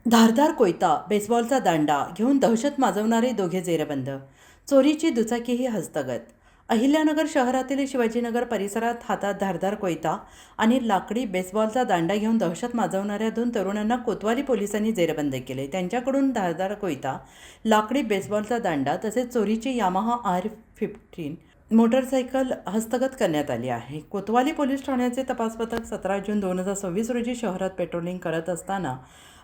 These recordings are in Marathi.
धारदार कोयता, बेसबॉलचा दांडा घेऊन दहशत माजवणारे दोघे जेरबंद. चोरीची दुचाकीही हस्तगत. अहिल्यानगर शहरातील शिवाजीनगर परिसरात हातात धारदार कोयता आणि लाकडी बेसबॉलचा दांडा घेऊन दहशत माजवणाऱ्या 2 तरुणांना कोतवाली पोलिसांनी जेरबंद केले. त्यांच्याकडून धारदार कोयता, लाकडी बेसबॉलचा दांडा तसेच चोरीची यामाहा R15 मोटरसायकल हस्तगत करण्यात आली आहे. कोतवाली पोलीस ठाण्याचे तपास पथक 17 जून 2026 रोजी शहरात पेट्रोलिंग करत असताना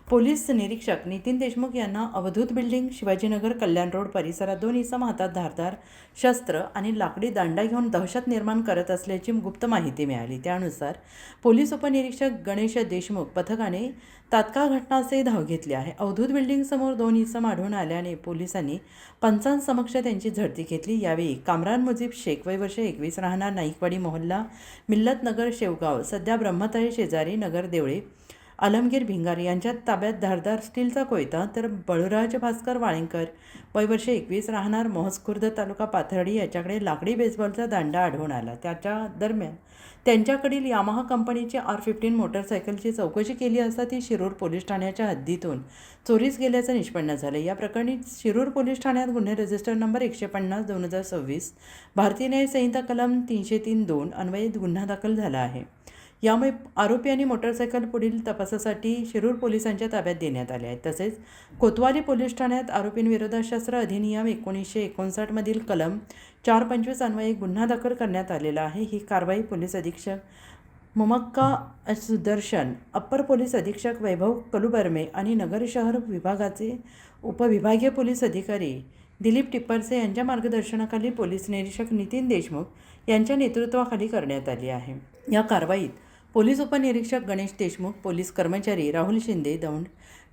पोलीस निरीक्षक नितीन देशमुख यांना अवधूत बिल्डिंग, शिवाजीनगर, कल्याण रोड परिसरात 2 इसम हातात धारदार शस्त्र आणि लाकडी दांडा घेऊन दहशत निर्माण करत असल्याची गुप्त माहिती मिळाली. त्यानुसार पोलीस उपनिरीक्षक गणेश देशमुख पथकाने तात्काळ घटनास्थळी धाव घेतली आहे. अवधूत बिल्डिंगसमोर 2 इसम आढळून आल्याने पोलिसांनी पंचांसमक्ष त्यांची झडती घेतली. यावेळी कामरान मुजीब शेख, वय वर्ष 21, राहणार नाईकवाडी मोहल्ला, मिल्लतनगर, शेवगाव, सध्या ब्रह्मतळे शेजारी, नगर देवळे, आलमगीर भिंगार यांच्या ताब्यात धारदार स्टीलचा कोयता, तर बळूराज भास्कर वाळेंकर, वय वर्ष 21, राहणार मोहजखुर्द, तालुका पाथर्डी याच्याकडे लाकडी बेसबॉलचा दांडा आढळून आला. त्याच्या दरम्यान त्यांच्याकडील यामाहा कंपनीची R15 मोटरसायकलची चौकशी केली असता ती शिरूर पोलीस ठाण्याच्या हद्दीतून चोरीस गेल्याचं निष्पन्न झालं. या प्रकरणी शिरूर पोलीस ठाण्यात गुन्हे रजिस्टर नंबर 150/2026 भारतीय न्याय संहिता कलम 303(2) अन्वये गुन्हा दाखल झाला आहे. यामुळे आरोपी आणि मोटरसायकल पुढील तपासासाठी शिरूर पोलिसांच्या ताब्यात देण्यात आले आहेत. तसेच कोतवाली पोलीस ठाण्यात आरोपींविरोधात शस्त्र अधिनियम 1959 मधील कलम 425 अन्वये गुन्हा दाखल करण्यात आलेला आहे. ही कारवाई पोलीस अधीक्षक मुमक्का सुदर्शन, अप्पर पोलीस अधीक्षक वैभव कलुबर्मे आणि नगर शहर विभागाचे उपविभागीय पोलीस अधिकारी दिलीप टिप्परसे यांच्या मार्गदर्शनाखाली पोलीस निरीक्षक नितीन देशमुख यांच्या नेतृत्वाखाली करण्यात आली आहे. या कारवाईत पोलीस उपनिरीक्षक गणेश देशमुख, पोलीस कर्मचारी राहुल शिंदे दौंड,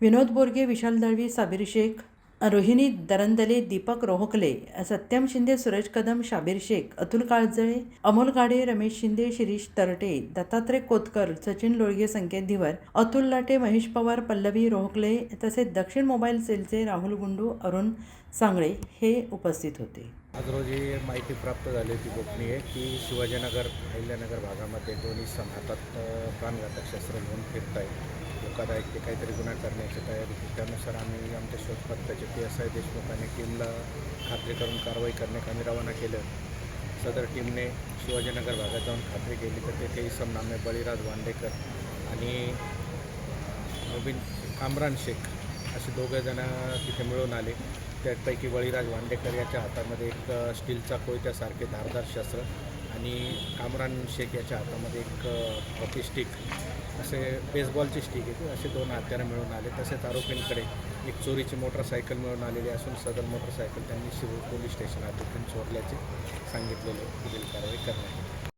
विनोद बोरगे, विशाल दळवी, साबिर शेख, रोहिणी दरंदले, दीपक रोहकले, सत्यम शिंदे, सूरज कदम, शाबीर शेख, अतुल काळजळे, अमोल गाडे, रमेश शिंदे, शिरीष तरटे, दत्तात्रय कोतकर, सचिन लोळगे, संकेत धिवर, अतुल लाटे, महेश पवार, पल्लवी रोहकले तसेच दक्षिण मोबाईल सेलचे राहुल गुंडू, अरुण सांगळे हे उपस्थित होते. आज रोजी माहिती प्राप्त झाली होती गोपनीय की शिवाजीनगर, अहिल्यानगर भागामध्ये 2 इसम हातात प्राणघातक शस्त्र घेऊन फिरत आहेत. धोकादायक ते काहीतरी गुन्हा करण्याची तयारी होती. त्यानुसार आम्ही आमच्या शोध पथकाचे PSI देशमुख आणि टीमला खात्री करून कारवाई करण्यास आम्ही रवाना केलं. सदर टीमने शिवाजीनगर भागात जाऊन खात्री केली तर तेथे इसम नामे बळीराज वांडेकर आणि नवीन कामरान शेख असे 2 जण तिथे मिळून आले. त्यापैकी बळीराज वांडेकर याच्या हातामध्ये एक स्टीलचा कोयत्यासारखे धारदार शस्त्र आणि कामरान शेख याच्या हातामध्ये एक हॉकी स्टिक, असे बेसबॉलची स्टिक येते, असे 2 हत्यारे मिळून आले. तसेच आरोपींकडे एक चोरीची मोटरसायकल मिळून आलेली असून सदर मोटरसायकल त्यांनी शिरूर पोलीस स्टेशन हद्दीतून चोरल्याचे सांगितलेले. पुढील कारवाई करण्यात